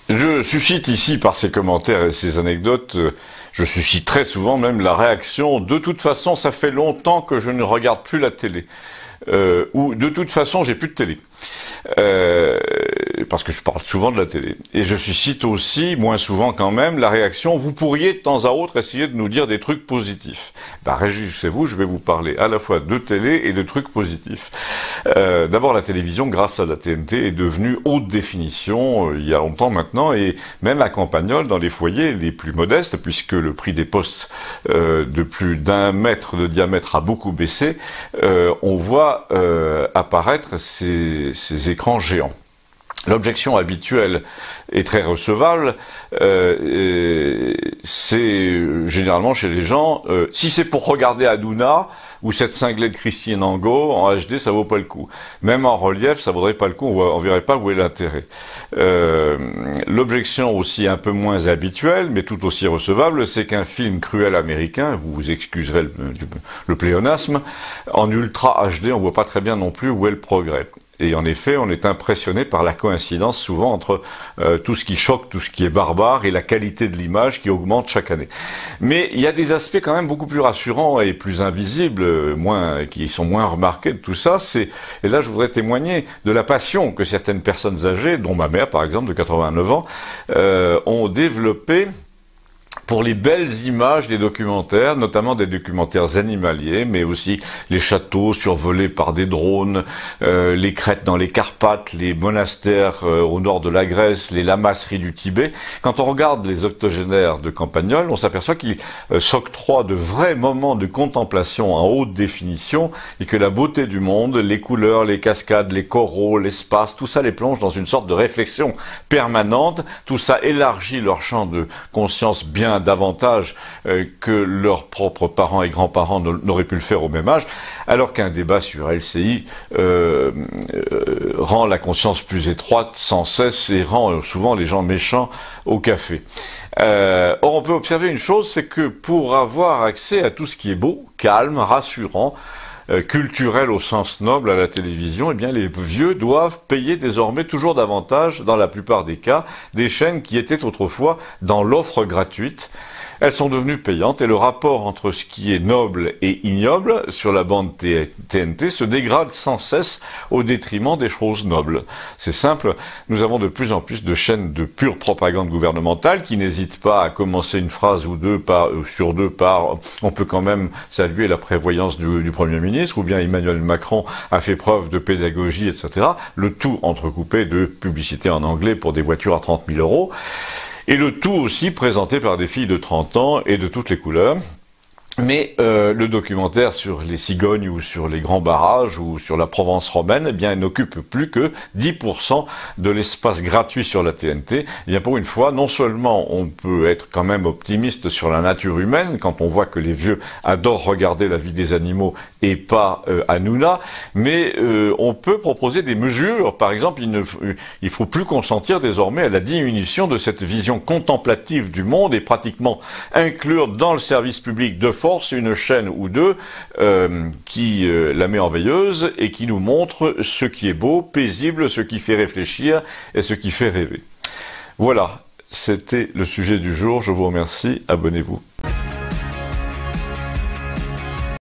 Je suscite ici, par ces commentaires et ces anecdotes, je suscite très souvent même la réaction « de toute façon, ça fait longtemps que je ne regarde plus la télé ». Ou « de toute façon, j'ai plus de télé ». Parce que je parle souvent de la télé. Et je suscite aussi, moins souvent quand même, la réaction « vous pourriez de temps à autre essayer de nous dire des trucs positifs ». Ben réjouissez-vous, je vais vous parler à la fois de télé et de trucs positifs. D'abord, la télévision, grâce à la TNT, est devenue haute définition il y a longtemps maintenant, et même à Campagnole, dans les foyers les plus modestes, puisque le prix des postes de plus d'1 mètre de diamètre a beaucoup baissé, on voit apparaître ces écrans géants. L'objection habituelle et très recevable, c'est généralement chez les gens, si c'est pour regarder Hanouna ou cette cinglée de Christine Angot en HD, ça vaut pas le coup. Même en relief, ça vaudrait pas le coup, on verrait pas où est l'intérêt. L'objection aussi un peu moins habituelle, mais tout aussi recevable, c'est qu'un film cruel américain, vous vous excuserez le pléonasme, en ultra HD, on voit pas très bien non plus où est le progrès. Et en effet, on est impressionné par la coïncidence souvent entre tout ce qui choque, tout ce qui est barbare et la qualité de l'image qui augmente chaque année. Mais il y a des aspects quand même beaucoup plus rassurants et plus invisibles, qui sont moins remarqués de tout ça. Et là, je voudrais témoigner de la passion que certaines personnes âgées, dont ma mère par exemple de 89 ans, ont développée pour les belles images des documentaires, notamment des documentaires animaliers, mais aussi les châteaux survolés par des drones, les crêtes dans les Carpates, les monastères au nord de la Grèce, les lamasseries du Tibet. Quand on regarde les octogénaires de Campagnole, on s'aperçoit qu'ils s'octroient de vrais moments de contemplation en haute définition et que la beauté du monde, les couleurs, les cascades, les coraux, l'espace, tout ça les plonge dans une sorte de réflexion permanente. Tout ça élargit leur champ de conscience bien davantage que leurs propres parents et grands-parents n'auraient pu le faire au même âge, alors qu'un débat sur LCI rend la conscience plus étroite sans cesse et rend souvent les gens méchants au café. Or, on peut observer une chose, c'est que pour avoir accès à tout ce qui est beau, calme, rassurant, culturel au sens noble à la télévision, eh bien les vieux doivent payer désormais toujours davantage, dans la plupart des cas, des chaînes qui étaient autrefois dans l'offre gratuite. Elles sont devenues payantes et le rapport entre ce qui est noble et ignoble sur la bande TNT se dégrade sans cesse au détriment des choses nobles. C'est simple, nous avons de plus en plus de chaînes de pure propagande gouvernementale qui n'hésitent pas à commencer une phrase ou deux sur deux par « on peut quand même saluer la prévoyance du Premier ministre » ou bien Emmanuel Macron a fait preuve de pédagogie, etc. Le tout entrecoupé de publicité en anglais pour des voitures à 30 000 €. Et le tout aussi présenté par des filles de 30 ans et de toutes les couleurs. Mais le documentaire sur les cigognes ou sur les grands barrages ou sur la Provence romaine, eh bien, il n'occupe plus que 10% de l'espace gratuit sur la TNT. Eh bien, pour une fois, non seulement on peut être quand même optimiste sur la nature humaine quand on voit que les vieux adorent regarder la vie des animaux et pas Hanouna, mais on peut proposer des mesures. Par exemple, il faut plus consentir désormais à la diminution de cette vision contemplative du monde et pratiquement inclure dans le service public de force une chaîne ou deux qui la met en veilleuse et qui nous montre ce qui est beau, paisible, ce qui fait réfléchir et ce qui fait rêver. Voilà, c'était le sujet du jour. Je vous remercie. Abonnez-vous.